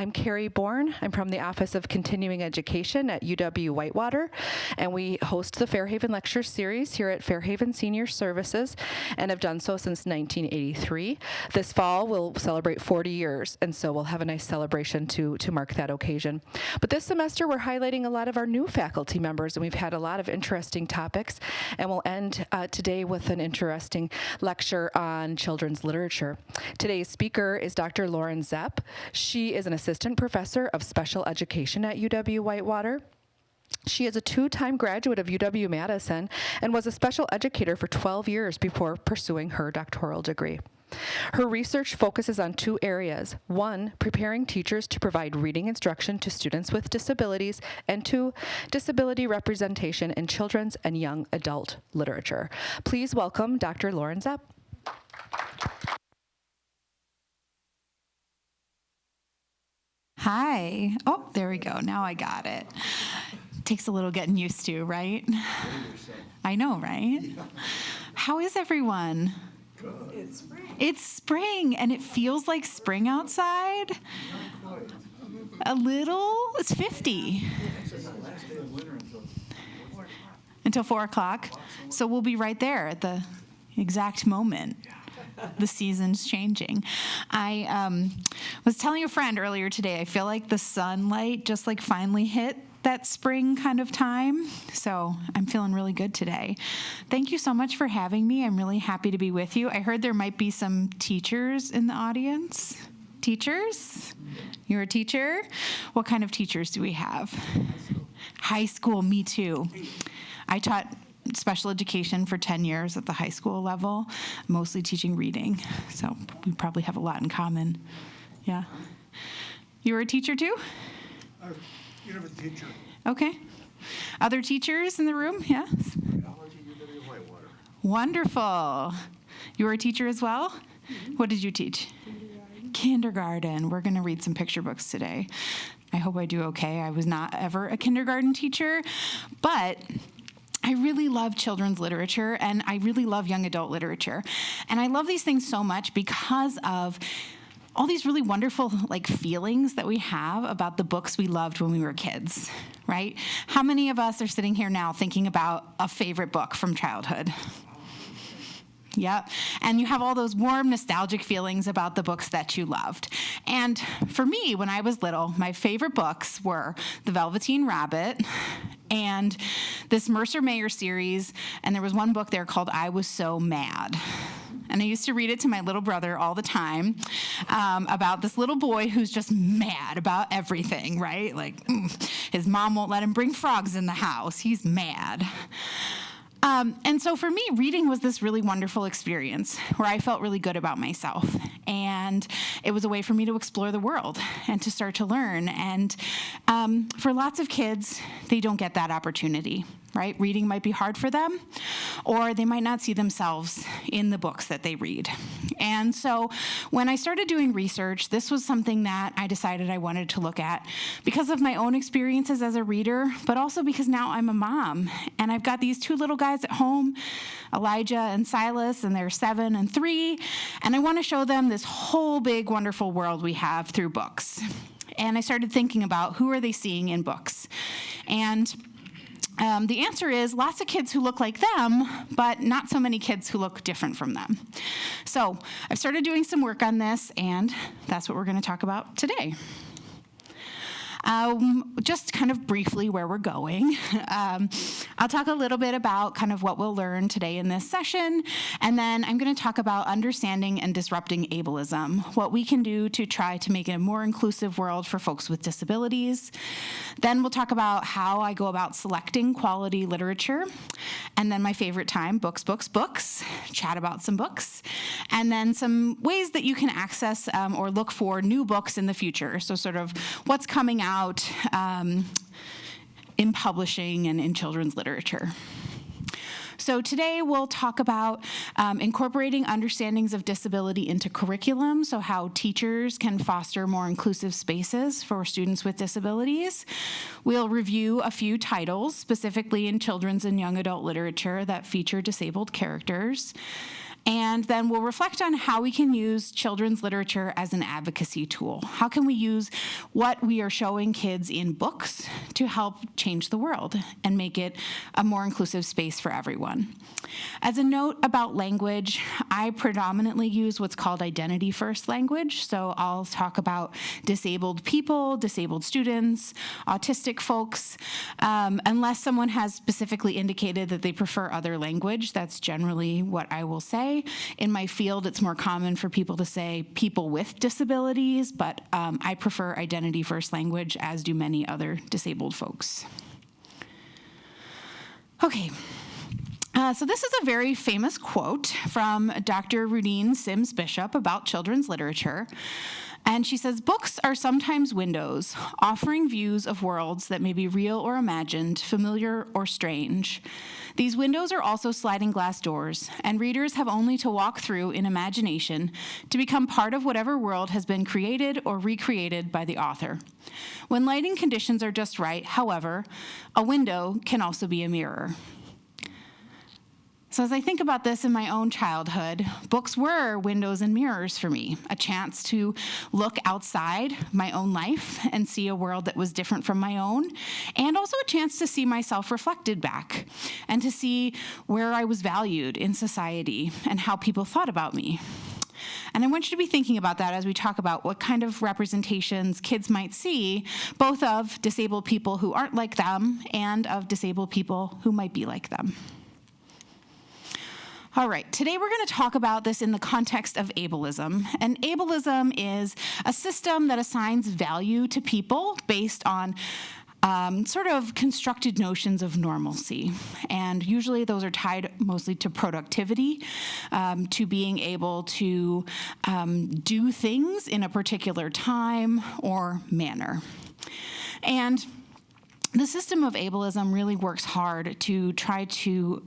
I'm Carrie Bourne. I'm from the Office of Continuing Education at UW-Whitewater, and we host the Fairhaven Lecture Series here at Fairhaven Senior Services, and have done so since 1983. This fall, we'll celebrate 40 years, and so we'll have a nice celebration to mark that occasion. But this semester, we're highlighting a lot of our new faculty members, and we've had a lot of interesting topics, and we'll end today with an interesting lecture on children's literature. Today's speaker is Dr. Lauren Zepp. She is an assistant professor of special education at UW-Whitewater. She is a two-time graduate of UW-Madison and was a special educator for 12 years before pursuing her doctoral degree. Her research focuses on two areas. One, preparing teachers to provide reading instruction to students with disabilities, and two, disability representation in children's and young adult literature. Please welcome Dr. Lauren Zepp. Hi. Oh, there we go. Now I got it. Takes a little getting used to, right? I know, right? How is everyone? Good. It's spring. It's spring, and it feels like spring outside. A little. It's 50. Until 4 o'clock. So we'll be right there at the exact moment. The season's changing. I was telling a friend earlier today, I feel like the sunlight just like finally hit that spring kind of time. So I'm feeling really good today. Thank you so much for having me. I'm really happy to be with you. I heard there might be some teachers in the audience. Teachers? You're a teacher? What kind of teachers do we have? High school, me too. I taught special education for 10 years at the high school level, mostly teaching reading. So we probably have a lot in common. Yeah. You were a teacher too? You have a teacher. Okay. Other teachers in the room? Yes. Biology, UW-Whitewater. Wonderful. You were a teacher as well? Mm-hmm. What did you teach? Kindergarten. We're going to read some picture books today. I hope I do okay. I was not ever a kindergarten teacher, but I really love children's literature, and I really love young adult literature. And I love these things so much because of all these really wonderful feelings that we have about the books we loved when we were kids, right? How many of us are sitting here now thinking about a favorite book from childhood? Yep. And you have all those warm, nostalgic feelings about the books that you loved. And for me, when I was little, my favorite books were The Velveteen Rabbit and this Mercer Mayer series, and there was one book there called I Was So Mad. And I used to read it to my little brother all the time about this little boy who's just mad about everything, right? His mom won't let him bring frogs in the house. He's mad. And so for me, reading was this really wonderful experience where I felt really good about myself. And it was a way for me to explore the world and to start to learn. And for lots of kids, they don't get that opportunity, right? Reading might be hard for them, or they might not see themselves in the books that they read. And so when I started doing research, this was something that I decided I wanted to look at because of my own experiences as a reader, but also because now I'm a mom, and I've got these two little guys at home, Elijah and Silas, and they're 7 and 3, and I want to show them this whole big, wonderful world we have through books. And I started thinking about who are they seeing in books? And the answer is lots of kids who look like them, but not so many kids who look different from them. So I've started doing some work on this, and that's what we're going to talk about today. Just kind of briefly where we're going. I'll talk a little bit about kind of what we'll learn today in this session, and then I'm going to talk about understanding and disrupting ableism, what we can do to try to make it a more inclusive world for folks with disabilities. Then we'll talk about how I go about selecting quality literature, and then my favorite time, books, chat about some books, and then some ways that you can access or look for new books in the future, so sort of what's coming out in publishing and in children's literature. So today we'll talk about incorporating understandings of disability into curriculum, so how teachers can foster more inclusive spaces for students with disabilities. We'll review a few titles, specifically in children's and young adult literature, that feature disabled characters. And then we'll reflect on how we can use children's literature as an advocacy tool. How can we use what we are showing kids in books to help change the world and make it a more inclusive space for everyone? As a note about language, I predominantly use what's called identity-first language. So I'll talk about disabled people, disabled students, autistic folks. Unless someone has specifically indicated that they prefer other language, that's generally what I will say. In my field, it's more common for people to say people with disabilities, but I prefer identity-first language, as do many other disabled folks. Okay. So this is a very famous quote from Dr. Rudine Sims Bishop about children's literature. And she says, "Books are sometimes windows, offering views of worlds that may be real or imagined, familiar or strange. These windows are also sliding glass doors, and readers have only to walk through in imagination to become part of whatever world has been created or recreated by the author. When lighting conditions are just right, however, a window can also be a mirror." So as I think about this in my own childhood, books were windows and mirrors for me, a chance to look outside my own life and see a world that was different from my own, and also a chance to see myself reflected back and to see where I was valued in society and how people thought about me. And I want you to be thinking about that as we talk about what kind of representations kids might see, both of disabled people who aren't like them and of disabled people who might be like them. All right, today we're going to talk about this in the context of ableism. And ableism is a system that assigns value to people based on sort of constructed notions of normalcy. And usually those are tied mostly to productivity, to being able to do things in a particular time or manner. And the system of ableism really works hard to try to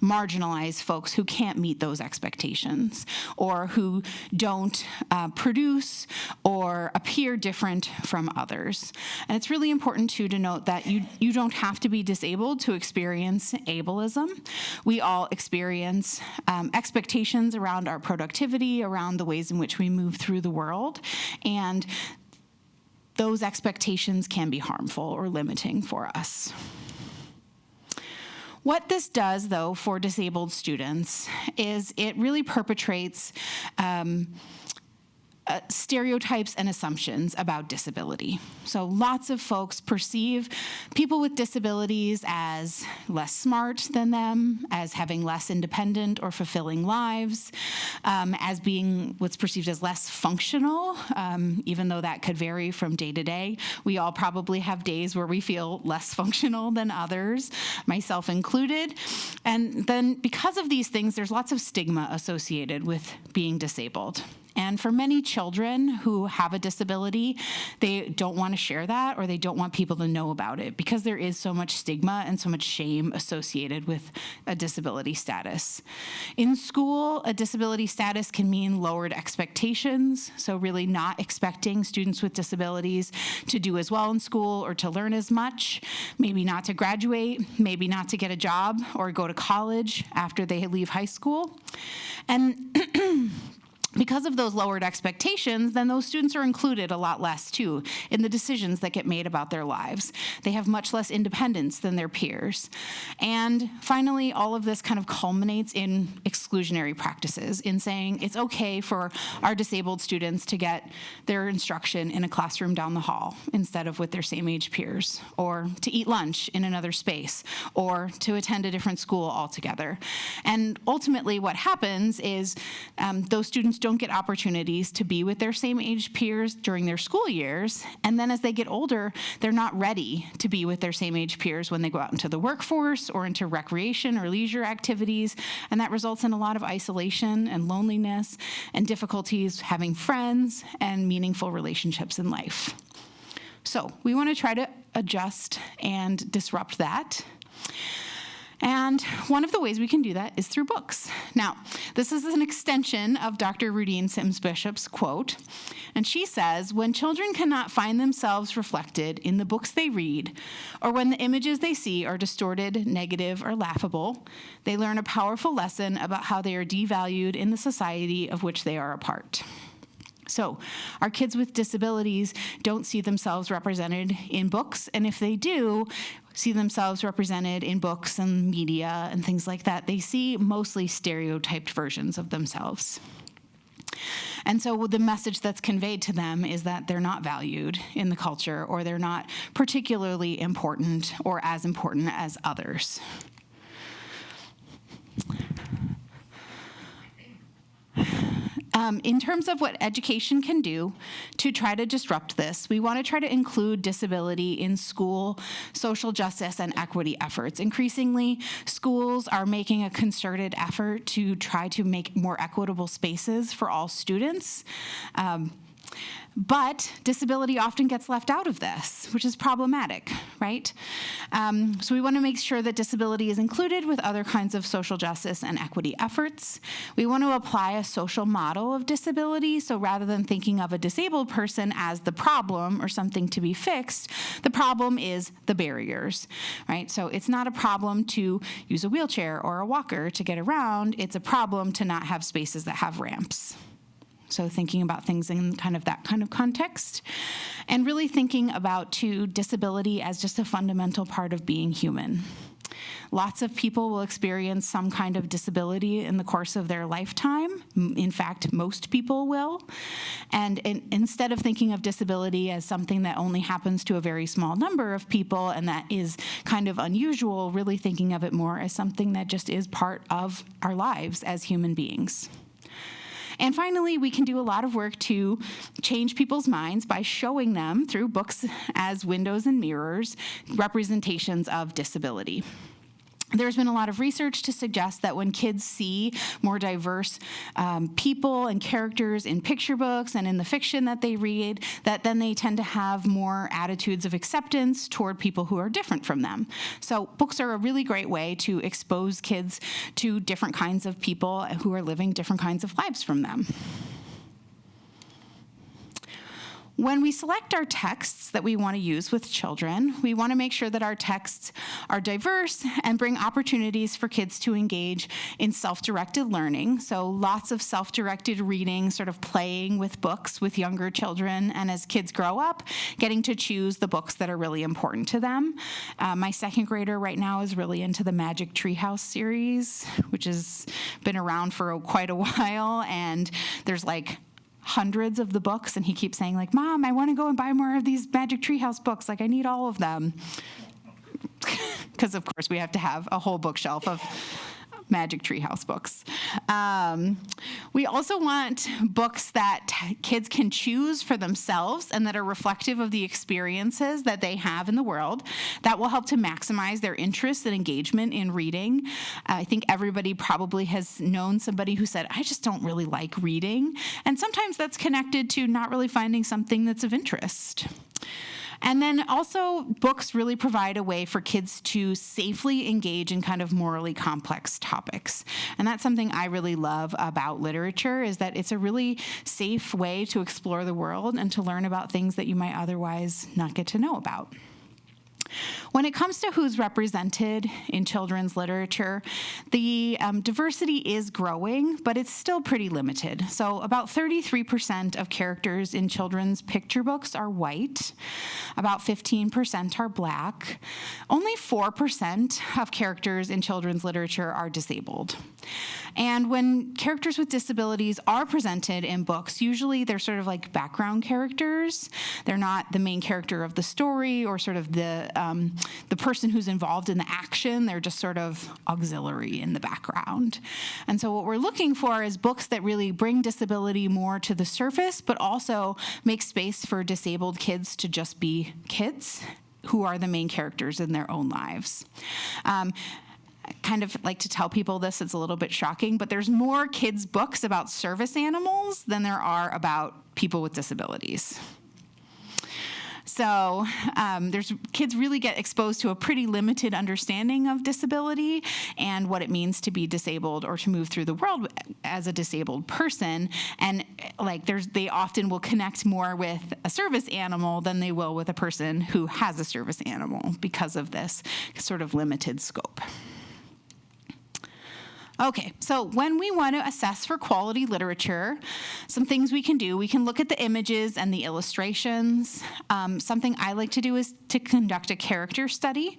marginalize folks who can't meet those expectations or who don't produce or appear different from others. And it's really important, too, to note that you don't have to be disabled to experience ableism. We all experience expectations around our productivity, around the ways in which we move through the world, and those expectations can be harmful or limiting for us. What this does, though, for disabled students is it really perpetrates stereotypes and assumptions about disability. So lots of folks perceive people with disabilities as less smart than them, as having less independent or fulfilling lives, as being what's perceived as less functional, even though that could vary from day to day. We all probably have days where we feel less functional than others, myself included. And then because of these things, there's lots of stigma associated with being disabled. And for many children who have a disability, they don't want to share that or they don't want people to know about it because there is so much stigma and so much shame associated with a disability status. In school, a disability status can mean lowered expectations, so really not expecting students with disabilities to do as well in school or to learn as much, maybe not to graduate, maybe not to get a job or go to college after they leave high school. And because of those lowered expectations, then those students are included a lot less, too, in the decisions that get made about their lives. They have much less independence than their peers. And finally, all of this kind of culminates in exclusionary practices, in saying it's okay for our disabled students to get their instruction in a classroom down the hall instead of with their same-age peers, or to eat lunch in another space, or to attend a different school altogether. And ultimately, what happens is those students don't get opportunities to be with their same age peers during their school years, and then as they get older, they're not ready to be with their same age peers when they go out into the workforce or into recreation or leisure activities, and that results in a lot of isolation and loneliness and difficulties having friends and meaningful relationships in life. So we want to try to adjust and disrupt that. And one of the ways we can do that is through books. Now, this is an extension of Dr. Rudine Sims Bishop's quote, and she says, "When children cannot find themselves reflected in the books they read, or when the images they see are distorted, negative, or laughable, they learn a powerful lesson about how they are devalued in the society of which they are a part." So our kids with disabilities don't see themselves represented in books, and if they do see themselves represented in books and media and things like that, they see mostly stereotyped versions of themselves. And so the message that's conveyed to them is that they're not valued in the culture, or they're not particularly important or as important as others. In terms of what education can do to try to disrupt this, we want to try to include disability in school social justice and equity efforts. Increasingly, schools are making a concerted effort to try to make more equitable spaces for all students. But disability often gets left out of this, which is problematic, right? So we want to make sure that disability is included with other kinds of social justice and equity efforts. We want to apply a social model of disability, so rather than thinking of a disabled person as the problem or something to be fixed, the problem is the barriers, right? So it's not a problem to use a wheelchair or a walker to get around, it's a problem to not have spaces that have ramps. So thinking about things in that kind of context, and really thinking about disability as just a fundamental part of being human. Lots of people will experience some kind of disability in the course of their lifetime. In fact, most people will. And instead of thinking of disability as something that only happens to a very small number of people and that is kind of unusual, really thinking of it more as something that just is part of our lives as human beings. And finally, we can do a lot of work to change people's minds by showing them through books as windows and mirrors representations of disability. There's been a lot of research to suggest that when kids see more diverse people and characters in picture books and in the fiction that they read, that then they tend to have more attitudes of acceptance toward people who are different from them. So books are a really great way to expose kids to different kinds of people who are living different kinds of lives from them. When we select our texts that we want to use with children, we want to make sure that our texts are diverse and bring opportunities for kids to engage in self-directed learning. So lots of self-directed reading, sort of playing with books with younger children, and as kids grow up, getting to choose the books that are really important to them. My second grader right now is really into the Magic Treehouse series, which has been around for quite a while, and there's hundreds of the books, and he keeps saying "Mom, I want to go and buy more of these Magic Treehouse books. I need all of them." Because of course we have to have a whole bookshelf of Magic Treehouse books. We also want books that kids can choose for themselves and that are reflective of the experiences that they have in the world. That will help to maximize their interest and engagement in reading. I think everybody probably has known somebody who said, "I just don't really like reading." And sometimes that's connected to not really finding something that's of interest. And then also, books really provide a way for kids to safely engage in kind of morally complex topics. And that's something I really love about literature, is that it's a really safe way to explore the world and to learn about things that you might otherwise not get to know about. When it comes to who's represented in children's literature, the diversity is growing, but it's still pretty limited. So about 33% of characters in children's picture books are white. About 15% are black. Only 4% of characters in children's literature are disabled. And when characters with disabilities are presented in books, usually they're sort of like background characters. They're not the main character of the story or sort of the person who's involved in the action. They're just sort of auxiliary in the background. And so what we're looking for is books that really bring disability more to the surface, but also make space for disabled kids to just be kids who are the main characters in their own lives. Kind of like to tell people this, it's a little bit shocking, but there's more kids' books about service animals than there are about people with disabilities. So there's kids really get exposed to a pretty limited understanding of disability and what it means to be disabled or to move through the world as a disabled person. And like they often will connect more with a service animal than they will with a person who has a service animal because of this sort of limited scope. Okay, so when we want to assess for quality literature, some things we can do. We can look at the images and the illustrations. Something I like to do is to conduct a character study.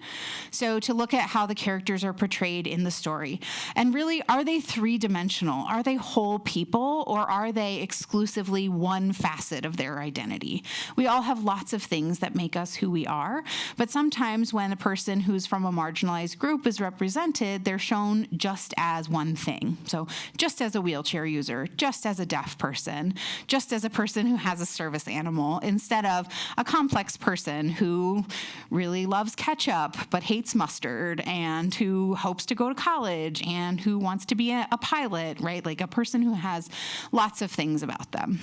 So to look at how the characters are portrayed in the story. And really, are they three-dimensional? Are they whole people, or are they exclusively one facet of their identity? We all have lots of things that make us who we are, but sometimes when a person who's from a marginalized group is represented, they're shown just as one thing. So just as a wheelchair user, just as a deaf person, just as a person who has a service animal, instead of a complex person who really loves ketchup but hates mustard, and who hopes to go to college, and who wants to be a pilot, right? Like a person who has lots of things about them.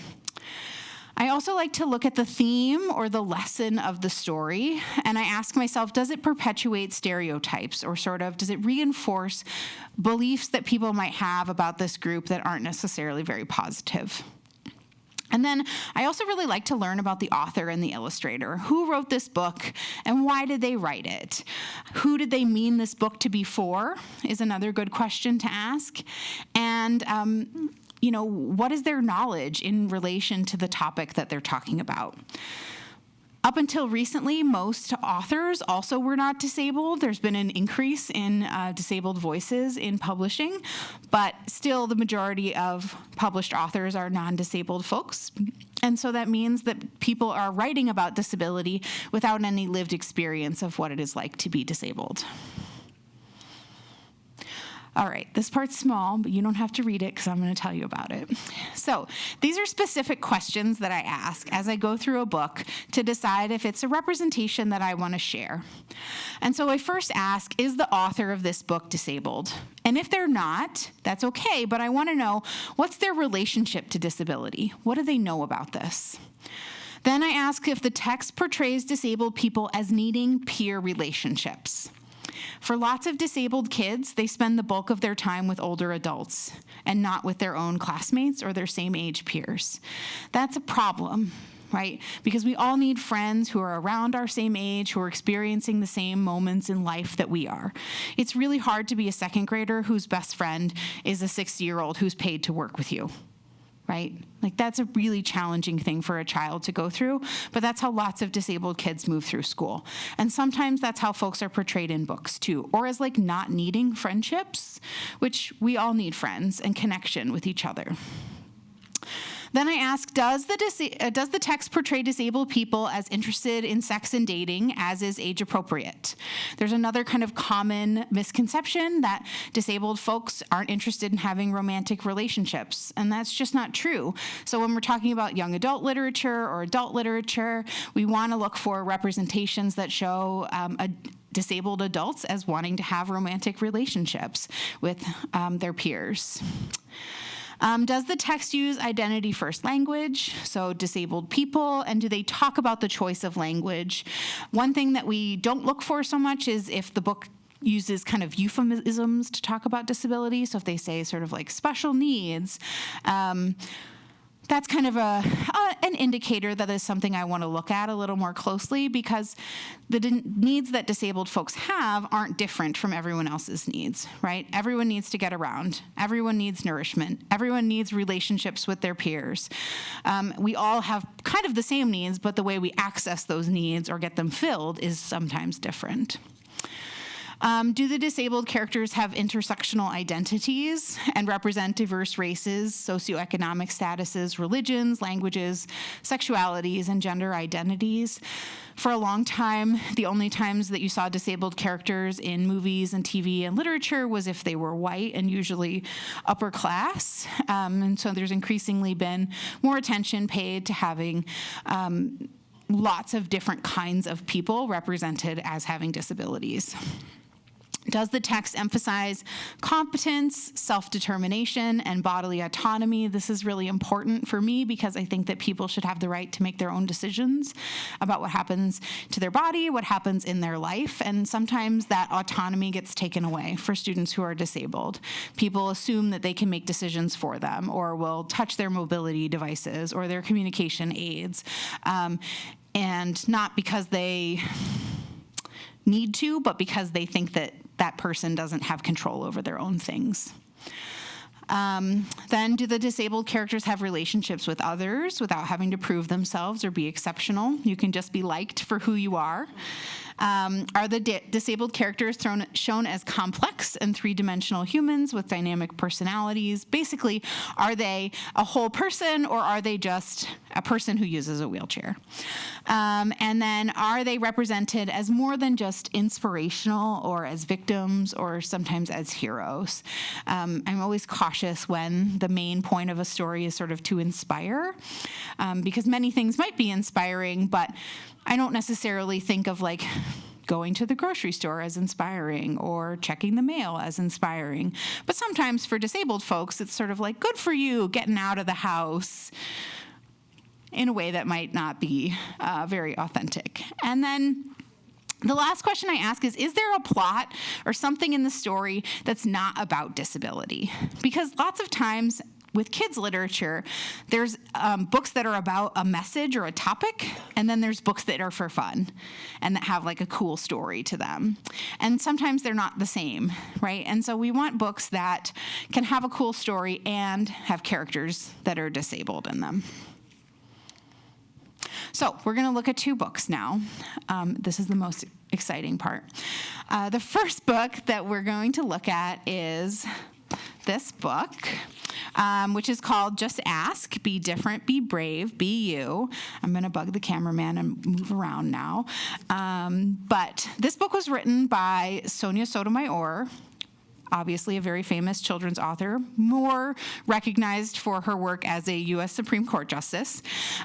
I also like to look at the theme or the lesson of the story, and I ask myself, does it perpetuate stereotypes, or sort of, does it reinforce beliefs that people might have about this group that aren't necessarily very positive? And then I also really like to learn about the author and the illustrator. Who wrote this book, and why did they write it? Who did they mean this book to be for, is another good question to ask. And what is their knowledge in relation to the topic that they're talking about? Up until recently, most authors also were not disabled. There's been an increase in disabled voices in publishing, but still the majority of published authors are non-disabled folks. And so that means that people are writing about disability without any lived experience of what it is like to be disabled. All right, this part's small, but you don't have to read it because I'm going to tell you about it. So these are specific questions that I ask as I go through a book to decide if it's a representation that I want to share. And so I first ask, is the author of this book disabled? And if they're not, that's okay, but I want to know, what's their relationship to disability? What do they know about this? Then I ask if the text portrays disabled people as needing peer relationships. For lots of disabled kids, they spend the bulk of their time with older adults and not with their own classmates or their same age peers. That's a problem, right? Because we all need friends who are around our same age, who are experiencing the same moments in life that we are. It's really hard to be a second grader whose best friend is a 60-year-old who's paid to work with you. Right? Like, that's a really challenging thing for a child to go through, but that's how lots of disabled kids move through school. And sometimes that's how folks are portrayed in books too, or as like not needing friendships, which we all need friends and connection with each other. Then I ask, does the text portray disabled people as interested in sex and dating, as is age appropriate? There's another kind of common misconception that disabled folks aren't interested in having romantic relationships, and that's just not true. So when we're talking about young adult literature or adult literature, we want to look for representations that show disabled adults as wanting to have romantic relationships with their peers. Does the text use identity first language, so disabled people, and do they talk about the choice of language? One thing that we don't look for so much is if the book uses kind of euphemisms to talk about disability. So if they say sort of like special needs, that's kind of an indicator that is something I want to look at a little more closely, because the needs that disabled folks have aren't different from everyone else's needs, right? Everyone needs to get around. Everyone needs nourishment. Everyone needs relationships with their peers. We all have kind of the same needs, but the way we access those needs or get them filled is sometimes different. Do the disabled characters have intersectional identities and represent diverse races, socioeconomic statuses, religions, languages, sexualities, and gender identities? For a long time, the only times that you saw disabled characters in movies and TV and literature was if they were white and usually upper class. And so there's increasingly been more attention paid to having lots of different kinds of people represented as having disabilities. Does the text emphasize competence, self-determination, and bodily autonomy? This is really important for me because I think that people should have the right to make their own decisions about what happens to their body, what happens in their life, and sometimes that autonomy gets taken away for students who are disabled. People assume that they can make decisions for them or will touch their mobility devices or their communication aids, and not because they need to, but because they think that that person doesn't have control over their own things. Then, do the disabled characters have relationships with others without having to prove themselves or be exceptional? You can just be liked for who you are. Are the disabled characters shown as complex and three-dimensional humans with dynamic personalities? Basically, are they a whole person or are they just a person who uses a wheelchair? And then are they represented as more than just inspirational or as victims or sometimes as heroes? I'm always cautious when the main point of a story is sort of to inspire, because many things might be inspiring, but I don't necessarily think of like going to the grocery store as inspiring or checking the mail as inspiring. But sometimes for disabled folks, it's sort of like, good for you, getting out of the house in a way that might not be very authentic. And then the last question I ask is there a plot or something in the story that's not about disability? Because lots of times with kids' literature, there's books that are about a message or a topic, and then there's books that are for fun and that have like a cool story to them. And sometimes they're not the same, right? And so we want books that can have a cool story and have characters that are disabled in them. So we're going to look at two books now. This is the most exciting part. The first book that we're going to look at is this book, which is called Just Ask, Be Different, Be Brave, Be You. I'm going to bug the cameraman and move around now. But this book was written by Sonia Sotomayor, obviously a very famous children's author, more recognized for her work as a U.S. Supreme Court justice.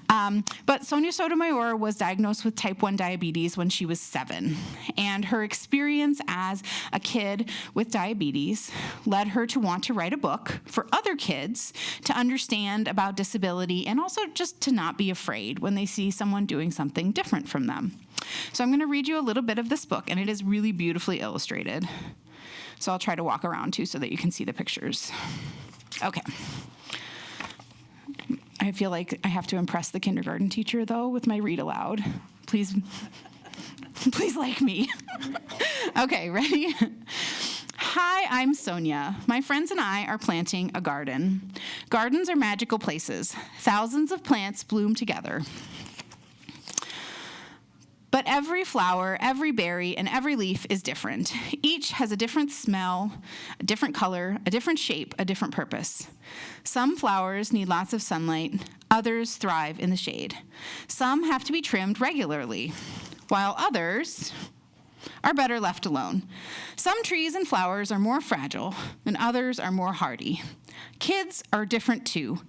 But Sonia Sotomayor was diagnosed with type 1 diabetes when she was 7. And her experience as a kid with diabetes led her to want to write a book for other kids to understand about disability and also just to not be afraid when they see someone doing something different from them. So I'm going to read you a little bit of this book, and it is really beautifully illustrated. So I'll try to walk around too so that you can see the pictures. Okay. I feel like I have to impress the kindergarten teacher though with my read aloud. Please like me. Okay, ready? Hi, I'm Sonia. My friends and I are planting a garden. Gardens are magical places. Thousands of plants bloom together. But every flower, every berry, and every leaf is different. Each has a different smell, a different color, a different shape, a different purpose. Some flowers need lots of sunlight, others thrive in the shade. Some have to be trimmed regularly, while others are better left alone. Some trees and flowers are more fragile, and others are more hardy. Kids are different too.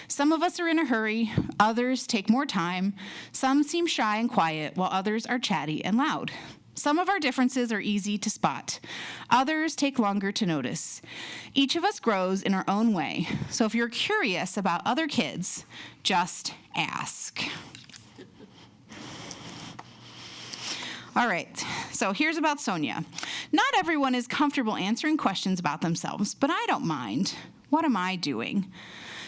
Some of us are in a hurry, others take more time. Some seem shy and quiet, while others are chatty and loud. Some of our differences are easy to spot. Others take longer to notice. Each of us grows in our own way. So if you're curious about other kids, just ask. All right, so here's about Sonia. Not everyone is comfortable answering questions about themselves, but I don't mind. What am I doing?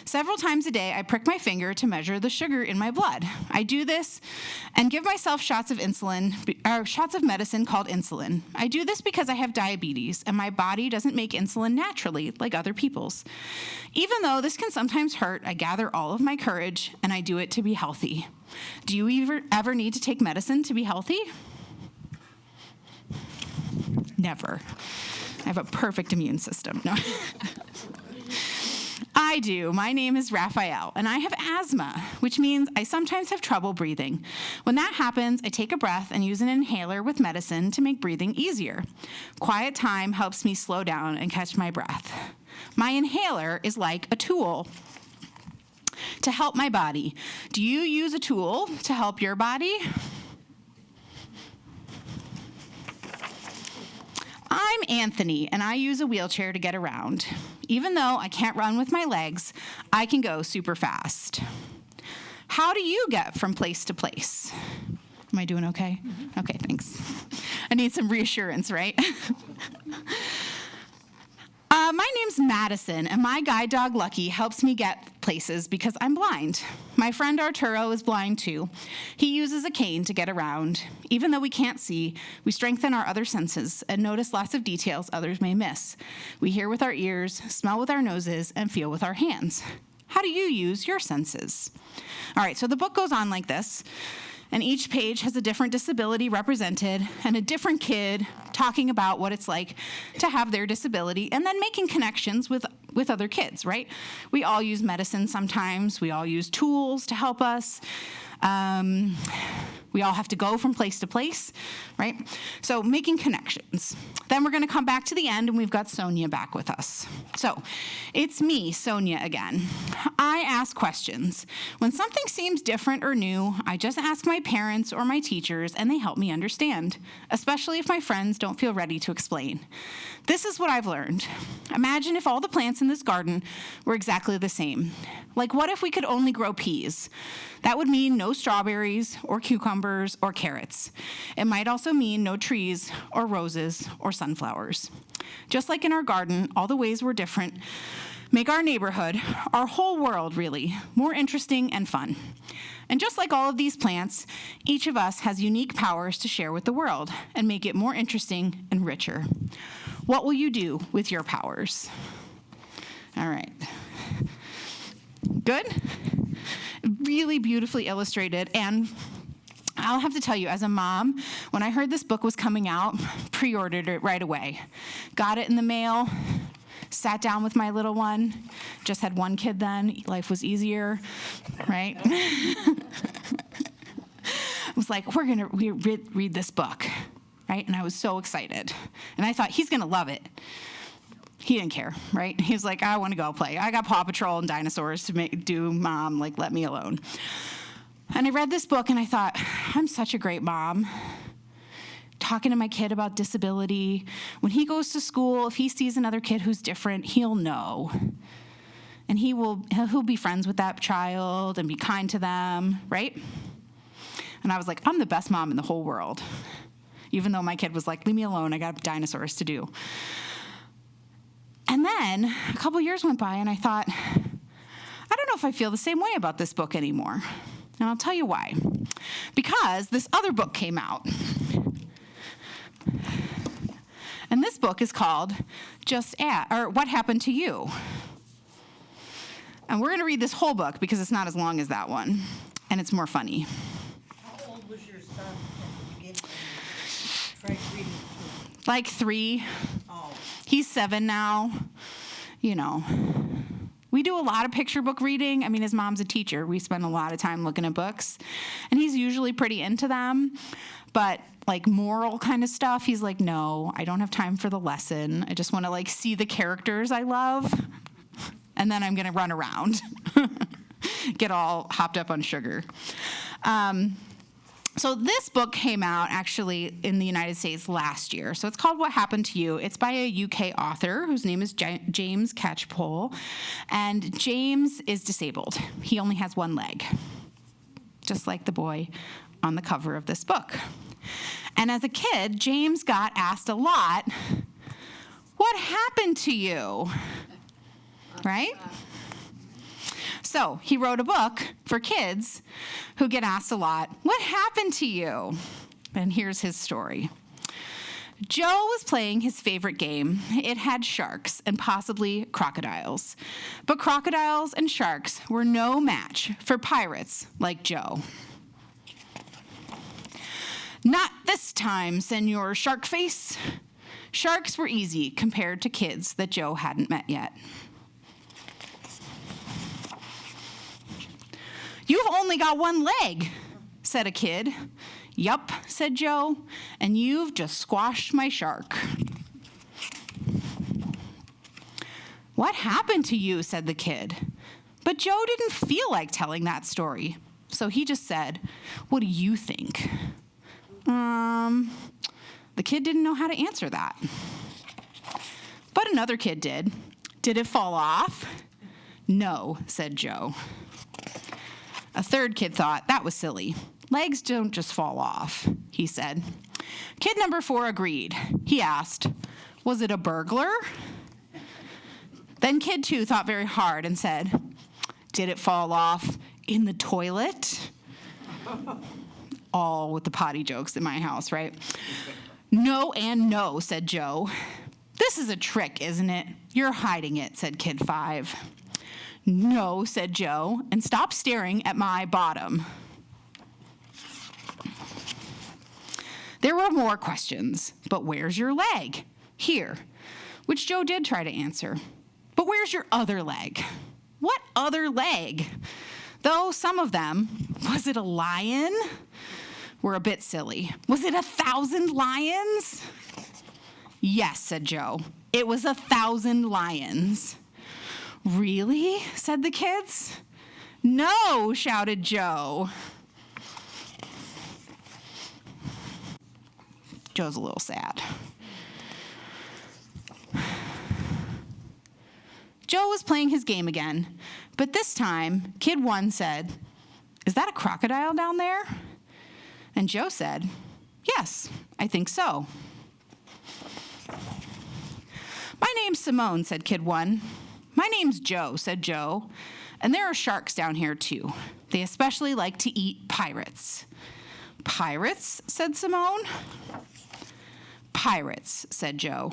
Several times a day, I prick my finger to measure the sugar in my blood. I do this and give myself shots of medicine called insulin. I do this because I have diabetes, and my body doesn't make insulin naturally like other people's. Even though this can sometimes hurt, I gather all of my courage, and I do it to be healthy. Do you ever need to take medicine to be healthy? Never. I have a perfect immune system. No. I do. My name is Raphael, and I have asthma, which means I sometimes have trouble breathing. When that happens, I take a breath and use an inhaler with medicine to make breathing easier. Quiet time helps me slow down and catch my breath. My inhaler is like a tool to help my body. Do you use a tool to help your body? I'm Anthony, and I use a wheelchair to get around. Even though I can't run with my legs, I can go super fast. How do you get from place to place? Am I doing okay? Mm-hmm. Okay, thanks. I need some reassurance, right? My name's Madison, and my guide dog, Lucky, helps me get places because I'm blind. My friend Arturo is blind, too. He uses a cane to get around. Even though we can't see, we strengthen our other senses and notice lots of details others may miss. We hear with our ears, smell with our noses, and feel with our hands. How do you use your senses? All right, so the book goes on like this. And each page has a different disability represented and a different kid talking about what it's like to have their disability and then making connections with other kids, right? We all use medicine sometimes. We all use tools to help us. We all have to go from place to place, right? So making connections. Then we're going to come back to the end, and we've got Sonia back with us. So it's me, Sonia, again. I ask questions. When something seems different or new, I just ask my parents or my teachers, and they help me understand, especially if my friends don't feel ready to explain. This is what I've learned. Imagine if all the plants in this garden were exactly the same. Like, what if we could only grow peas? That would mean no strawberries or cucumbers or carrots. It might also mean no trees or roses or sunflowers. Just like in our garden, all the ways we're different make our neighborhood, our whole world really, more interesting and fun. And just like all of these plants, each of us has unique powers to share with the world and make it more interesting and richer. What will you do with your powers? All right. Good? Really beautifully illustrated. And I'll have to tell you, as a mom, when I heard this book was coming out, pre-ordered it right away. Got it in the mail, sat down with my little one, just had one kid then, life was easier, right? I was like, we're going to read this book, right? And I was so excited. And I thought, he's going to love it. He didn't care, right? He was like, I want to go play. I got Paw Patrol and dinosaurs to do, Mom, like, let me alone. And I read this book, and I thought, I'm such a great mom. Talking to my kid about disability. When he goes to school, if he sees another kid who's different, he'll know. And he'll be friends with that child and be kind to them, right? And I was like, I'm the best mom in the whole world. Even though my kid was like, leave me alone, I got dinosaurs to do. And then a couple years went by, and I thought, I don't know if I feel the same way about this book anymore. And I'll tell you why. Because this other book came out. And this book is called What Happened to You? And we're going to read this whole book because it's not as long as that one, and it's more funny. How old was your son at the beginning? Tried reading it to him. Like 3. Oh. He's 7 now. You know, we do a lot of picture book reading. I mean, his mom's a teacher. We spend a lot of time looking at books, and he's usually pretty into them. But like moral kind of stuff, he's like, no, I don't have time for the lesson. I just want to like see the characters I love, and then I'm going to run around, get all hopped up on sugar. So this book came out actually in the United States last year. So it's called What Happened to You. It's by a UK author whose name is James Catchpole. And James is disabled. He only has one leg, just like the boy on the cover of this book. And as a kid, James got asked a lot, what happened to you? Right? So he wrote a book for kids who get asked a lot, what happened to you? And here's his story. Joe was playing his favorite game. It had sharks and possibly crocodiles. But crocodiles and sharks were no match for pirates like Joe. Not this time, Senor Sharkface. Sharks were easy compared to kids that Joe hadn't met yet. You've only got one leg, said a kid. Yup, said Joe, and you've just squashed my shark. What happened to you, said the kid. But Joe didn't feel like telling that story, so he just said, what do you think? The kid didn't know how to answer that. But another kid did. Did it fall off? No, said Joe. A third kid thought that was silly. Legs don't just fall off, he said. Kid number 4 agreed. He asked, was it a burglar? Then kid 2 thought very hard and said, did it fall off in the toilet? All with the potty jokes in my house, right? No and no, said Joe. This is a trick, isn't it? You're hiding it, said kid 5. No, said Joe, and stopped staring at my bottom. There were more questions. But where's your leg? Here, which Joe did try to answer. But where's your other leg? What other leg? Though some of them, was it a lion? Were a bit silly. Was it 1,000 lions? Yes, said Joe. It was 1,000 lions. Really? Said the kids. No, shouted Joe. Joe's a little sad. Joe was playing his game again, but this time, kid 1 said, is that a crocodile down there? And Joe said, yes, I think so. My name's Simone, said kid 1. My name's Joe, said Joe. And there are sharks down here too. They especially like to eat pirates. Pirates, said Simone. Pirates, said Joe.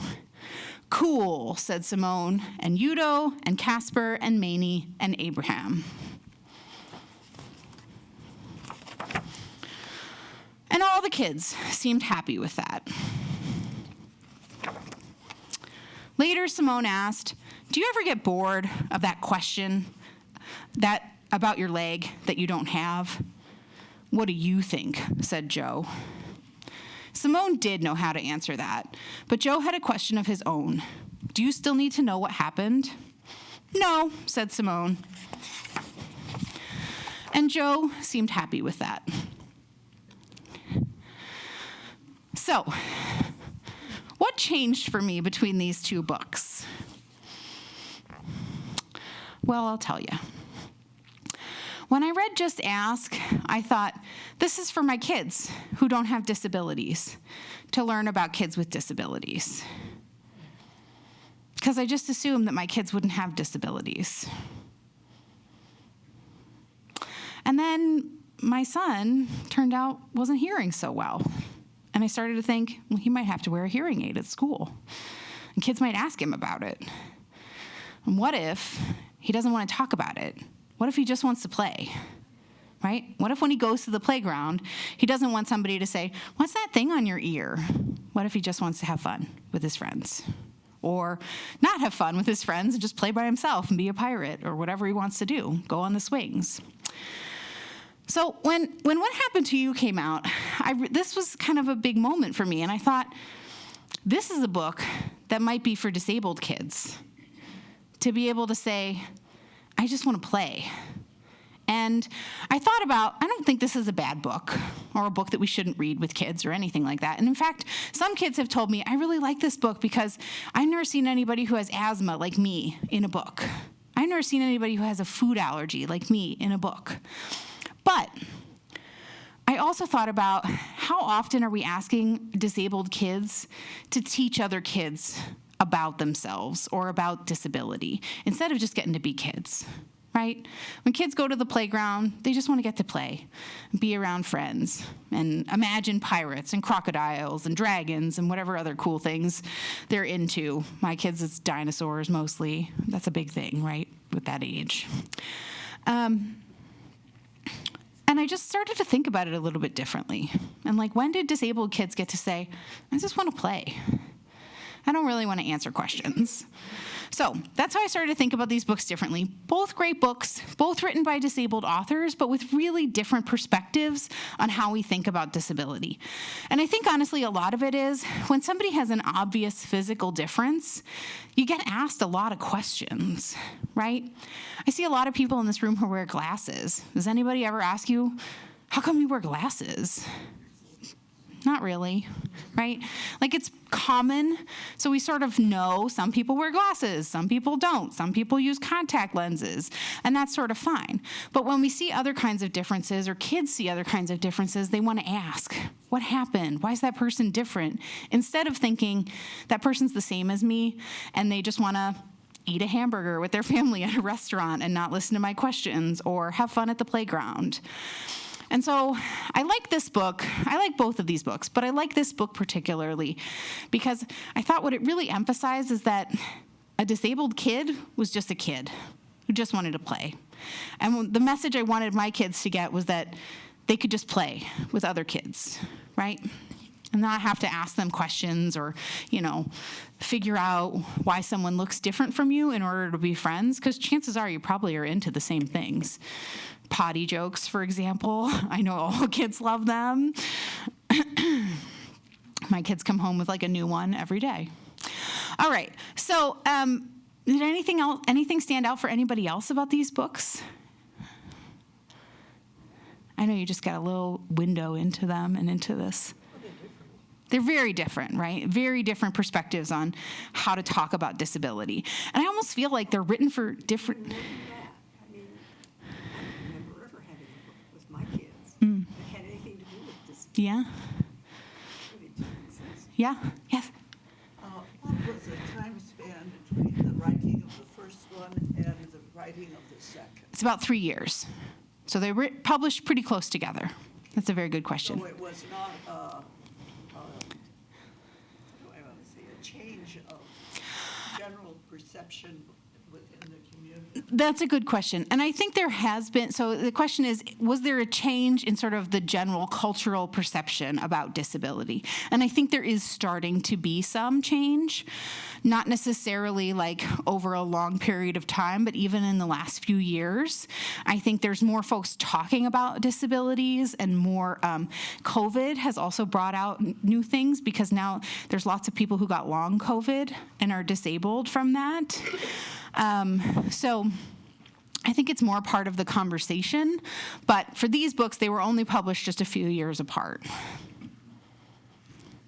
Cool, said Simone, and Udo, and Casper, and Maney, and Abraham. And all the kids seemed happy with that. Later, Simone asked, do you ever get bored of that question about your leg that you don't have? What do you think? Said Joe. Simone did know how to answer that, but Joe had a question of his own. Do you still need to know what happened? No, said Simone. And Joe seemed happy with that. So, what changed for me between these 2 books? Well, I'll tell you. When I read Just Ask, I thought, this is for my kids who don't have disabilities, to learn about kids with disabilities. Because I just assumed that my kids wouldn't have disabilities. And then my son turned out wasn't hearing so well. And I started to think, well, he might have to wear a hearing aid at school. And kids might ask him about it. And what if he doesn't want to talk about it? What if he just wants to play, right? What if when he goes to the playground, he doesn't want somebody to say, what's that thing on your ear? What if he just wants to have fun with his friends? Or not have fun with his friends and just play by himself and be a pirate or whatever he wants to do, go on the swings. So when What Happened to You came out, this was kind of a big moment for me. And I thought, this is a book that might be for disabled kids to be able to say, I just want to play. And I thought about, I don't think this is a bad book or a book that we shouldn't read with kids or anything like that. And in fact, some kids have told me, I really like this book because I've never seen anybody who has asthma like me in a book. I've never seen anybody who has a food allergy like me in a book. But I also thought about how often are we asking disabled kids to teach other kids about themselves or about disability instead of just getting to be kids, right? When kids go to the playground, they just want to get to play, be around friends, and imagine pirates and crocodiles and dragons and whatever other cool things they're into. My kids, it's dinosaurs mostly. That's a big thing, right, with that age. And I just started to think about it a little bit differently. And like, when did disabled kids get to say, I just want to play? I don't really want to answer questions. So that's how I started to think about these books differently. Both great books, both written by disabled authors, but with really different perspectives on how we think about disability. And I think, honestly, a lot of it is when somebody has an obvious physical difference, you get asked a lot of questions, right? I see a lot of people in this room who wear glasses. Does anybody ever ask you, how come you wear glasses? Not really. right? Like it's common, so we sort of know some people wear glasses, some people don't, some people use contact lenses, and that's sort of fine. But when we see other kinds of differences, or kids see other kinds of differences, they want to ask, what happened? Why is that person different? Instead of thinking that person's the same as me, and they just want to eat a hamburger with their family at a restaurant and not listen to my questions, or have fun at the playground. And so I like this book. I like both of these books, but I like this book particularly because I thought what it really emphasized is that a disabled kid was just a kid who just wanted to play. And the message I wanted my kids to get was that they could just play with other kids, right? And not have to ask them questions or, figure out why someone looks different from you in order to be friends, because chances are you probably are into the same things. Potty jokes, for example. I know all kids love them. My kids come home with like a new one every day. All right. So did anything stand out for anybody else about these books? I know you just got a little window into them and into this. They're very different, right? Very different perspectives on how to talk about disability. And I almost feel like they're written for different... I mean, I don't remember ever having a book with my kids that had anything to do with this. Yeah? Yeah? Yes? What was the time span between the writing of the first one and the writing of the second? It's about 3 years. So they were published pretty close together. That's a very good question. So it was not a change of general perception within the community. That's a good question. And I think there has been, so the question is, was there a change in sort of the general cultural perception about disability? And I think there is starting to be some change, not necessarily like over a long period of time, but even in the last few years. I think there's more folks talking about disabilities and more, COVID has also brought out new things because now there's lots of people who got long COVID and are disabled from that. So I think it's more part of the conversation, but for these books, they were only published just a few years apart.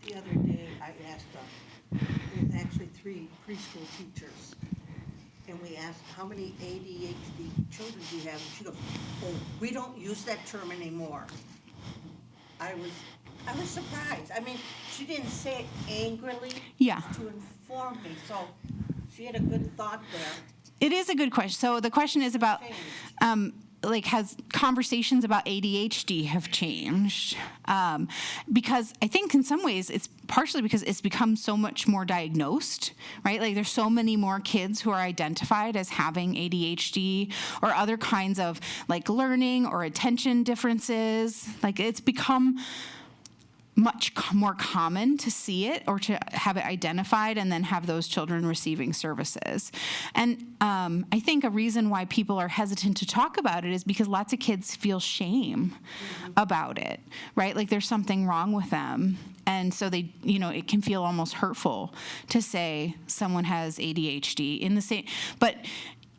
The other day, I asked, there's actually 3 preschool teachers, and we asked, how many ADHD children do you have? And she goes, oh, we don't use that term anymore. I was surprised. I mean, she didn't say it angrily. Yeah. To inform me, so she had a good thought there. It is a good question. So the question is about, has conversations about ADHD have changed? Because I think in some ways it's partially because it's become so much more diagnosed, right? Like there's so many more kids who are identified as having ADHD or other kinds of like learning or attention differences. Like it's become much more common to see it or to have it identified and then have those children receiving services. And I think a reason why people are hesitant to talk about it is because lots of kids feel shame about it, right? Like there's something wrong with them. And so they, it can feel almost hurtful to say someone has ADHD in the same, but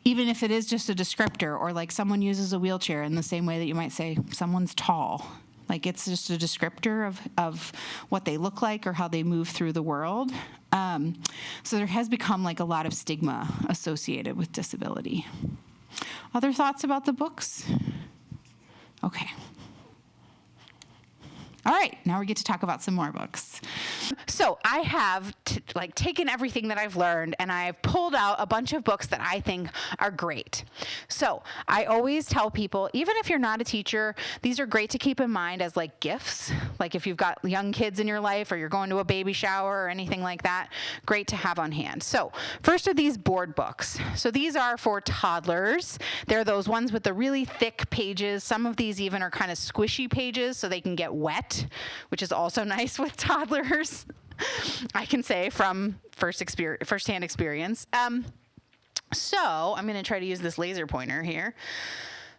even if it is just a descriptor or like someone uses a wheelchair in the same way that you might say someone's tall. Like it's just a descriptor of what they look like or how they move through the world. So there has become like a lot of stigma associated with disability. Other thoughts about the books? Okay. All right, now we get to talk about some more books. So I have taken everything that I've learned and I've pulled out a bunch of books that I think are great. So I always tell people, even if you're not a teacher, these are great to keep in mind as like gifts. Like if you've got young kids in your life or you're going to a baby shower or anything like that, great to have on hand. So first are these board books. So these are for toddlers. They're those ones with the really thick pages. Some of these even are kind of squishy pages so they can get wet, which is also nice with toddlers. I can say from firsthand experience. So I'm going to try to use this laser pointer here.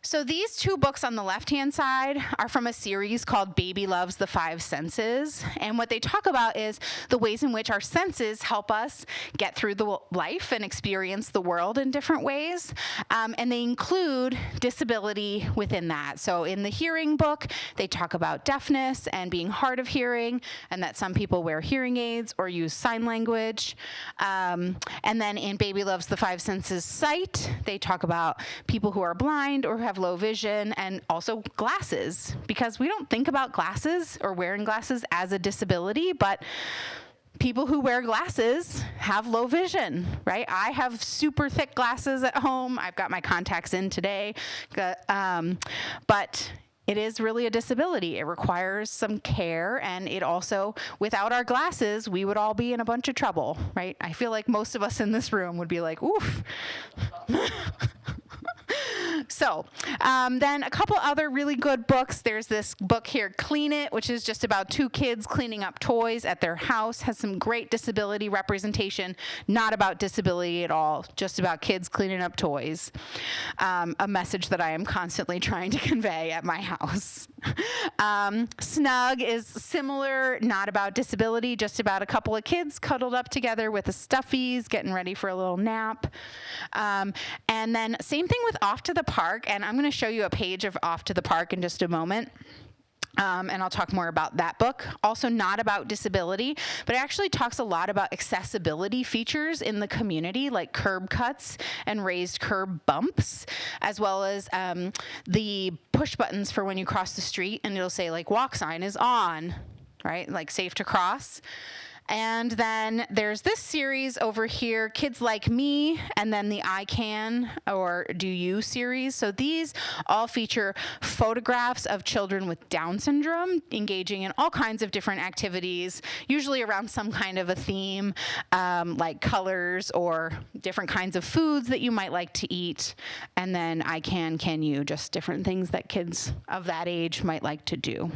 So these two books on the left-hand side are from a series called Baby Loves the Five Senses. And what they talk about is the ways in which our senses help us get through the life and experience the world in different ways. And they include disability within that. So in the hearing book, they talk about deafness and being hard of hearing, and that some people wear hearing aids or use sign language. And then in Baby Loves the Five Senses sight, they talk about people who are blind or who have low vision, and also glasses, because we don't think about glasses or wearing glasses as a disability, but people who wear glasses have low vision, right? I have super thick glasses at home. I've got my contacts in today, but it is really a disability. It requires some care, and it also, without our glasses, we would all be in a bunch of trouble, right? I feel like most of us in this room would be like, oof. So then a couple other really good books. There's this book here, Clean It, which is just about two kids cleaning up toys at their house. Has some great disability representation, not about disability at all, just about kids cleaning up toys. A message that I am constantly trying to convey at my house. Snug is similar, not about disability, just about a couple of kids cuddled up together with the stuffies, getting ready for a little nap. And then same thing with Off to the Park, and I'm going to show you a page of Off to the Park in just a moment. And I'll talk more about that book. Also not about disability, but it actually talks a lot about accessibility features in the community, like curb cuts and raised curb bumps, as well as the push buttons for when you cross the street, and it'll say like walk sign is on, right? Like safe to cross. And then there's this series over here, Kids Like Me, and then the I Can or Do You series. So these all feature photographs of children with Down syndrome engaging in all kinds of different activities, usually around some kind of a theme, like colors or different kinds of foods that you might like to eat. And then I Can You, just different things that kids of that age might like to do.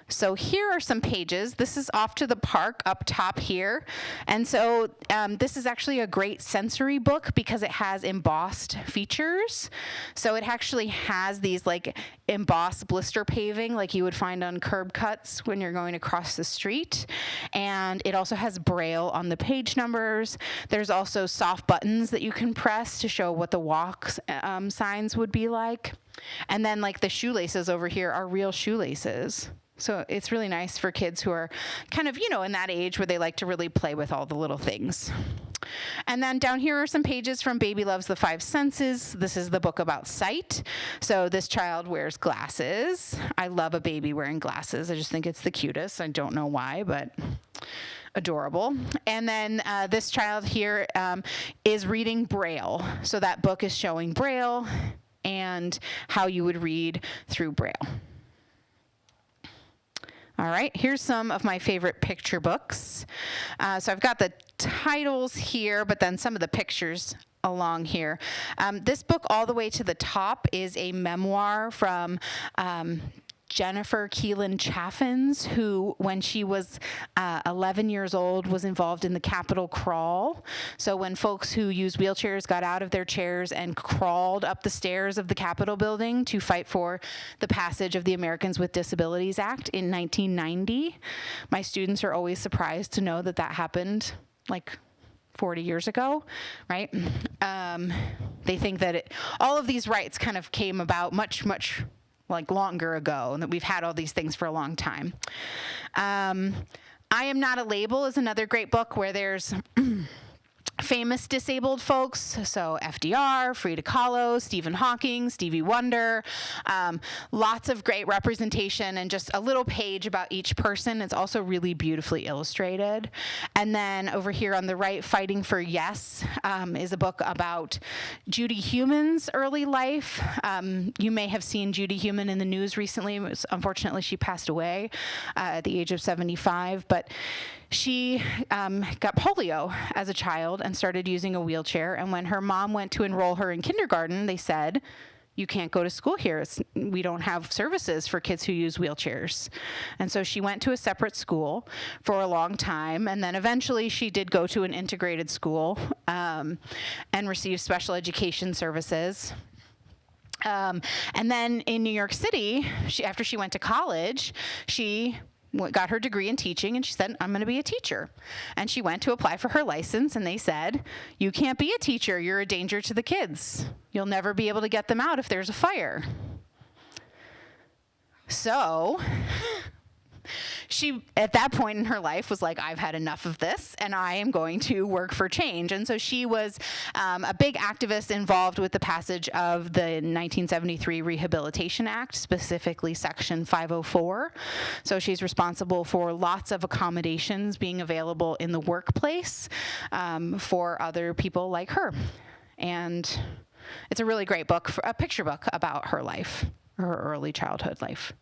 So here are some pages. This is Off to the Park up top here. And so this is actually a great sensory book because it has embossed features. So it actually has these like embossed blister paving like you would find on curb cuts when you're going across the street. And it also has Braille on the page numbers. There's also soft buttons that you can press to show what the walk signs would be like. And then like the shoelaces over here are real shoelaces. So it's really nice for kids who are kind of, in that age where they like to really play with all the little things. And then down here are some pages from Baby Loves the Five Senses. This is the book about sight. So this child wears glasses. I love a baby wearing glasses. I just think it's the cutest. I don't know why, but adorable. And then this child here is reading Braille. So that book is showing Braille and how you would read through Braille. All right, here's some of my favorite picture books. So I've got the titles here, but then some of the pictures along here. This book all the way to the top is a memoir from Jennifer Keelan Chaffins, who, when she was 11 years old, was involved in the Capitol Crawl. So when folks who use wheelchairs got out of their chairs and crawled up the stairs of the Capitol building to fight for the passage of the Americans with Disabilities Act in 1990. My students are always surprised to know that that happened like 40 years ago, right? They think that all of these rights kind of came about much like longer ago, and that we've had all these things for a long time. I Am Not a Label is another great book where there's famous disabled folks, so FDR, Frida Kahlo, Stephen Hawking, Stevie Wonder, lots of great representation and just a little page about each person. It's also really beautifully illustrated. And then over here on the right, Fighting for Yes is a book about Judy Heumann's early life. You may have seen Judy Heumann in the news recently. Unfortunately, she passed away at the age of 75, but she got polio as a child and started using a wheelchair. And when her mom went to enroll her in kindergarten, they said, you can't go to school here. We don't have services for kids who use wheelchairs. And so she went to a separate school for a long time. And then eventually she did go to an integrated school and receive special education services. And then in New York City, after she went to college, she got her degree in teaching, and she said, I'm going to be a teacher. And she went to apply for her license, and they said, you can't be a teacher. You're a danger to the kids. You'll never be able to get them out if there's a fire. So she, at that point in her life, was like, I've had enough of this, and I am going to work for change. And so she was a big activist involved with the passage of the 1973 Rehabilitation Act, specifically Section 504. So she's responsible for lots of accommodations being available in the workplace for other people like her. And it's a really great book, a picture book about her life, her early childhood life.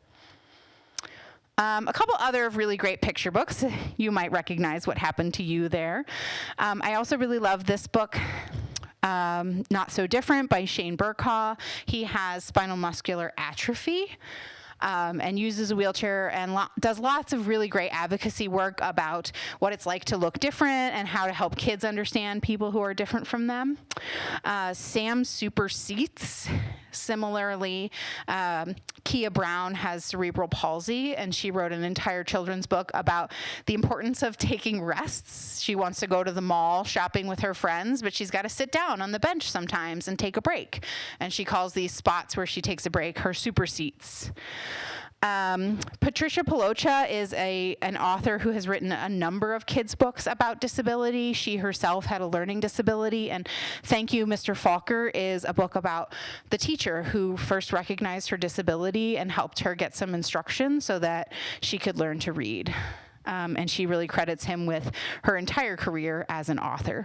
A couple other really great picture books. You might recognize what happened to you there. I also really love this book, Not So Different by Shane Burkaw. He has spinal muscular atrophy. And uses a wheelchair and does lots of really great advocacy work about what it's like to look different and how to help kids understand people who are different from them. Sam Super Seats. Similarly, Kia Brown has cerebral palsy, and she wrote an entire children's book about the importance of taking rests. She wants to go to the mall shopping with her friends, but she's got to sit down on the bench sometimes and take a break. And she calls these spots where she takes a break her super seats. Patricia Polocha is an author who has written a number of kids' books about disability. She herself had a learning disability, and Thank You, Mr. Falker is a book about the teacher who first recognized her disability and helped her get some instruction so that she could learn to read. And she really credits him with her entire career as an author.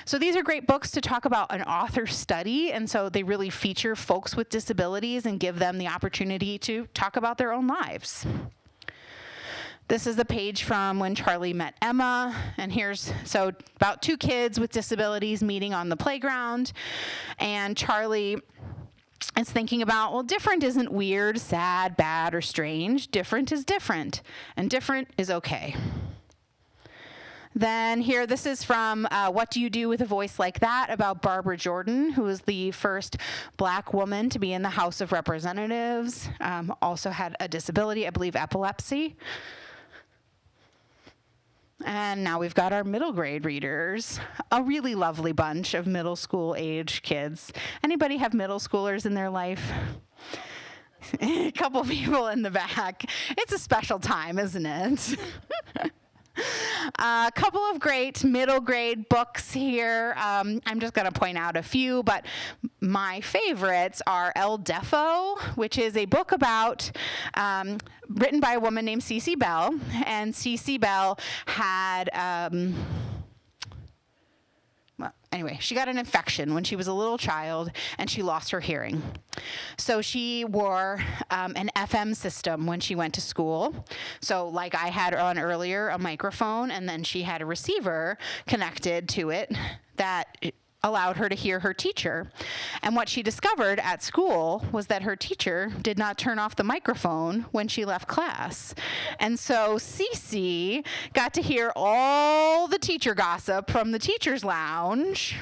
So these are great books to talk about an author study, and so they really feature folks with disabilities and give them the opportunity to talk about their own lives. This is a page from When Charlie Met Emma, and here's about two kids with disabilities meeting on the playground, and Charlie is thinking about, well, different isn't weird, sad, bad, or strange. Different is different, and different is okay. Then here, this is from What Do You Do with a Voice Like That, about Barbara Jordan, who was the first Black woman to be in the House of Representatives, also had a disability, I believe epilepsy. And now we've got our middle grade readers, a really lovely bunch of middle school age kids. Anybody have middle schoolers in their life? A couple people in the back. It's a special time, isn't it? A couple of great middle grade books here. I'm just going to point out a few, but my favorites are El Defo, which is a book about written by a woman named Cece Bell, and Cece Bell had she got an infection when she was a little child, and she lost her hearing. So she wore an FM system when she went to school. So like I had on earlier, a microphone, and then she had a receiver connected to it that allowed her to hear her teacher. And what she discovered at school was that her teacher did not turn off the microphone when she left class. And so Cece got to hear all the teacher gossip from the teacher's lounge.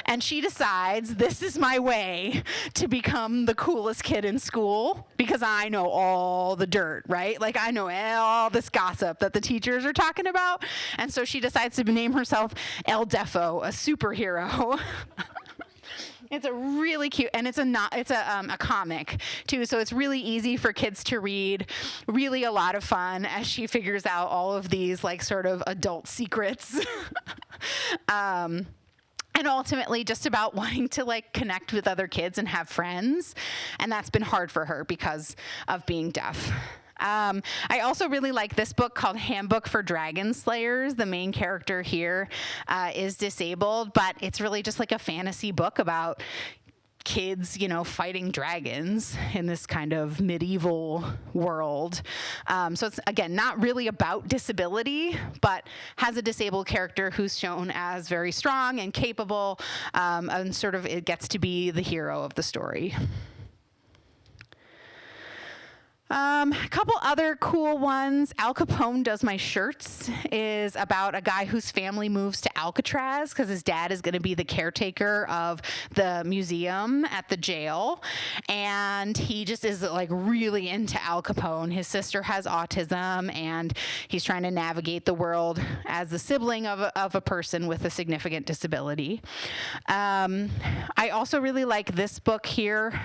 And she decides, this is my way to become the coolest kid in school, because I know all the dirt, right? Like, I know all this gossip that the teachers are talking about. And so she decides to name herself El Defo, a superhero. It's a really cute, and it's a comic too, so it's really easy for kids to read. Really a lot of fun as she figures out all of these like sort of adult secrets. And ultimately just about wanting to like connect with other kids and have friends. And that's been hard for her because of being deaf. I also really like this book called Handbook for Dragon Slayers. The main character here is disabled, but it's really just like a fantasy book about kids, fighting dragons in this kind of medieval world. So it's, again, not really about disability, but has a disabled character who's shown as very strong and capable, and sort of it gets to be the hero of the story. A couple other cool ones. Al Capone Does My Shirts is about a guy whose family moves to Alcatraz because his dad is going to be the caretaker of the museum at the jail. And he just is like really into Al Capone. His sister has autism and he's trying to navigate the world as the sibling of a person with a significant disability. I also really like this book here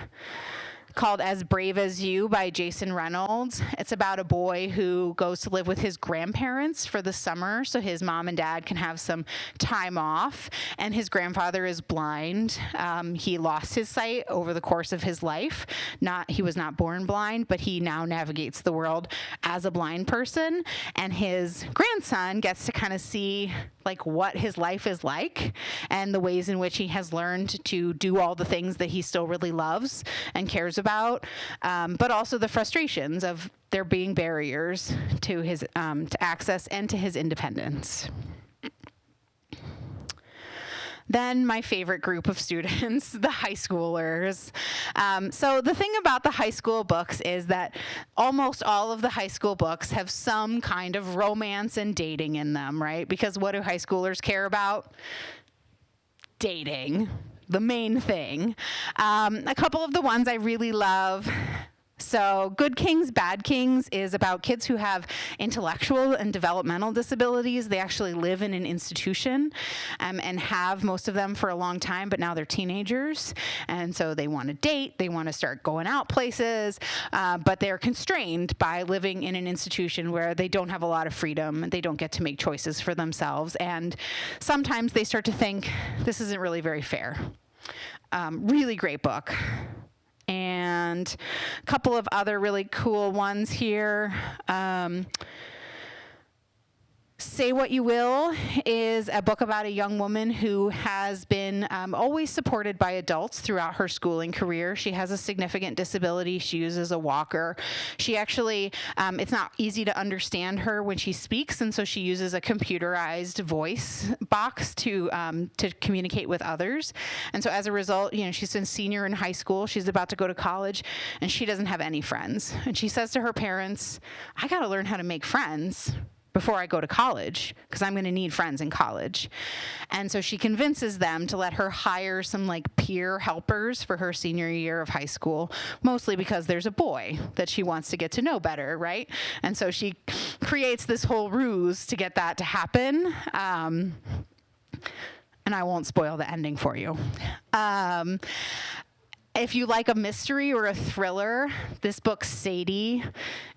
called As Brave as You by Jason Reynolds. It's about a boy who goes to live with his grandparents for the summer so his mom and dad can have some time off. And his grandfather is blind. He lost his sight over the course of his life. He was not born blind, but he now navigates the world as a blind person. And his grandson gets to kind of see like what his life is like and the ways in which he has learned to do all the things that he still really loves and cares about, but also the frustrations of there being barriers to his to access and to his independence. Then my favorite group of students, the high schoolers. So the thing about the high school books is that almost all of the high school books have some kind of romance and dating in them, right? Because what do high schoolers care about? Dating, the main thing. A couple of the ones I really love. So Good Kings, Bad Kings is about kids who have intellectual and developmental disabilities. They actually live in an institution and have most of them for a long time, but now they're teenagers. And so they want to date, they want to start going out places, but they're constrained by living in an institution where they don't have a lot of freedom. They don't get to make choices for themselves. And sometimes they start to think, this isn't really very fair. Really great book. And a couple of other really cool ones here. Say What You Will is a book about a young woman who has been always supported by adults throughout her schooling career. She has a significant disability. She uses a walker. She actually, it's not easy to understand her when she speaks, and so she uses a computerized voice box to communicate with others. And so as a result, she's a senior in high school. She's about to go to college, and she doesn't have any friends. And she says to her parents, I got to learn how to make friends before I go to college, because I'm going to need friends in college. And so she convinces them to let her hire some peer helpers for her senior year of high school, mostly because there's a boy that she wants to get to know better, right? And so she creates this whole ruse to get that to happen. And I won't spoil the ending for you. If you like a mystery or a thriller, this book, Sadie,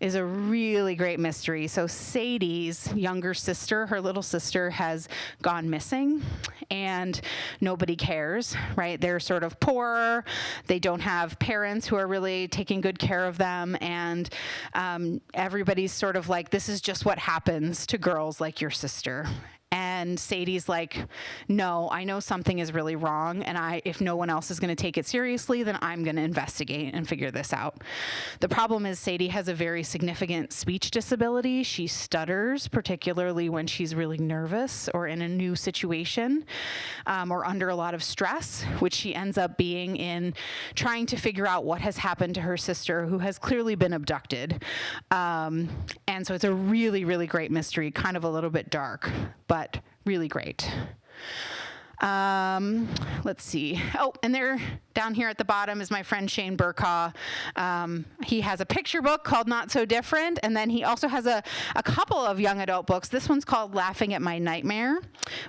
is a really great mystery. So Sadie's younger sister, her little sister, has gone missing, and nobody cares, right? They're sort of poor. They don't have parents who are really taking good care of them, and everybody's sort of like, this is just what happens to girls like your sister. And Sadie's like, no, I know something is really wrong, and if no one else is going to take it seriously, then I'm going to investigate and figure this out. The problem is Sadie has a very significant speech disability. She stutters, particularly when she's really nervous or in a new situation or under a lot of stress, which she ends up being in trying to figure out what has happened to her sister, who has clearly been abducted. And so it's a really, really great mystery, kind of a little bit dark, but really great. Let's see. Oh, and there down here at the bottom is my friend Shane Burkaw. He has a picture book called Not So Different, and then he also has a couple of young adult books. This one's called Laughing at My Nightmare,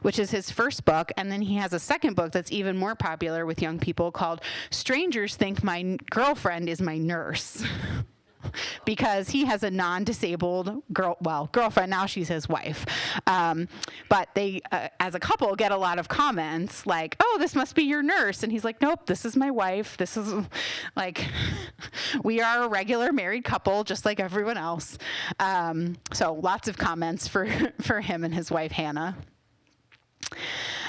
which is his first book, and then he has a second book that's even more popular with young people called Strangers Think My Girlfriend Is My Nurse. Because he has a non-disabled girlfriend, now she's his wife. But they, as a couple, get a lot of comments like, oh, this must be your nurse. And he's like, nope, this is my wife. This is we are a regular married couple, just like everyone else. So lots of comments for him and his wife, Hannah.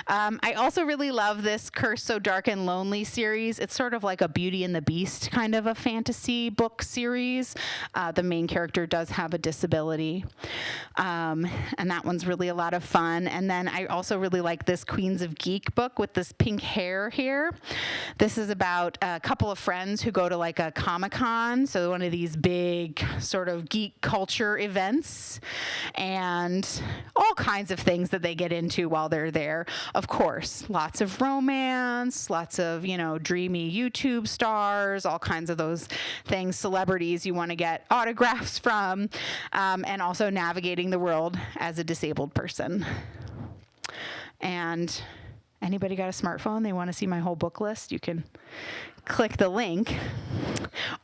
I also really love this Curse So Dark and Lonely series. It's sort of like a Beauty and the Beast kind of a fantasy book series. The main character does have a disability. And that one's really a lot of fun. And then I also really like this Queens of Geek book with this pink hair here. This is about a couple of friends who go to like a Comic-Con, so one of these big sort of geek culture events, and all kinds of things that they get into while they're there. Of course, lots of romance, lots of, dreamy YouTube stars, all kinds of those things, celebrities you want to get autographs from, and also navigating the world as a disabled person. And anybody got a smartphone? They want to see my whole book list? You can click the link,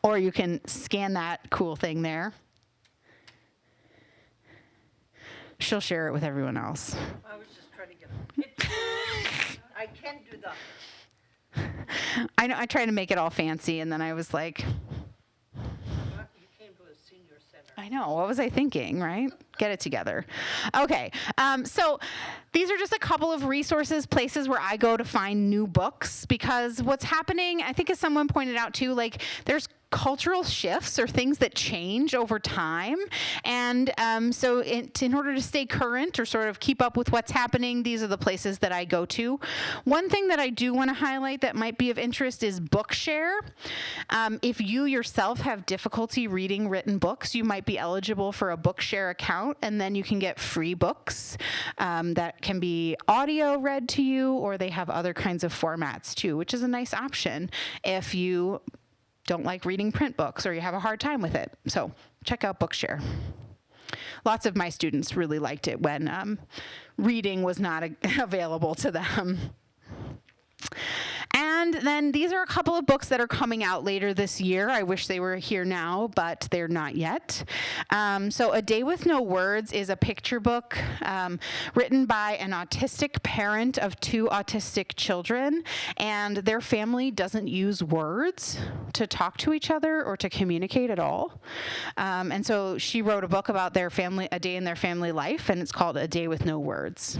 or you can scan that cool thing there. She'll share it with everyone else. I was just trying to get a picture. I can do that. I know, I tried to make it all fancy, and then I was like, You came to a senior center. I know, what was I thinking, right? Get it together. Okay, so these are just a couple of resources, places where I go to find new books, because what's happening, I think as someone pointed out too, like there's cultural shifts or things that change over time. And so in order to stay current or sort of keep up with what's happening, these are the places that I go to. One thing that I do want to highlight that might be of interest is Bookshare. If you yourself have difficulty reading written books, you might be eligible for a Bookshare account, and then you can get free books that can be audio read to you, or they have other kinds of formats too, which is a nice option if you don't like reading print books or you have a hard time with it. So check out Bookshare. Lots of my students really liked it when reading was not available to them. And then these are a couple of books that are coming out later this year. I wish they were here now, but they're not yet. So A Day with No Words is a picture book written by an autistic parent of 2 autistic children, and their family doesn't use words to talk to each other or to communicate at all. And so she wrote a book about their family, a day in their family life, and it's called A Day with No Words.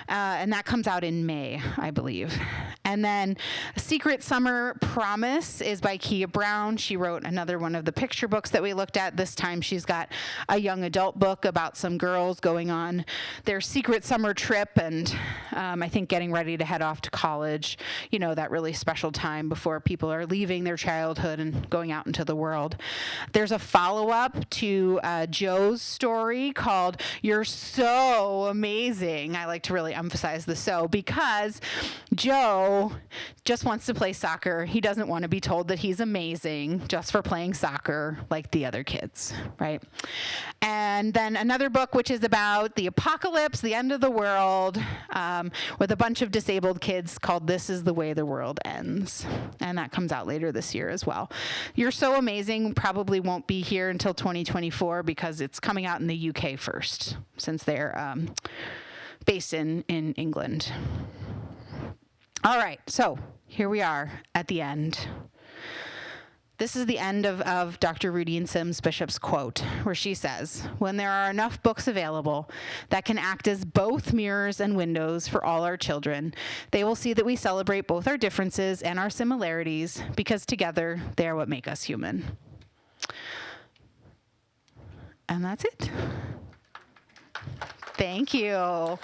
And that comes out in May, I believe. And then Secret Summer Promise is by Kia Brown. She wrote another one of the picture books that we looked at. This time she's got a young adult book about some girls going on their secret summer trip, and I think getting ready to head off to college, that really special time before people are leaving their childhood and going out into the world. There's a follow-up to Joe's story called You're So Amazing. I like to really emphasize the so, because Joe just wants to play soccer. He doesn't want to be told that he's amazing just for playing soccer like the other kids, right? And then another book which is about the apocalypse, the end of the world, with a bunch of disabled kids, called This Is the Way the World Ends. And that comes out later this year as well. You're So Amazing probably won't be here until 2024 because it's coming out in the UK first, since they're based in England. All right, so here we are at the end. This is the end of Dr. Rudine Sims Bishop's quote, where she says, "When there are enough books available that can act as both mirrors and windows for all our children, they will see that we celebrate both our differences and our similarities, because together they are what make us human." And that's it. Thank you.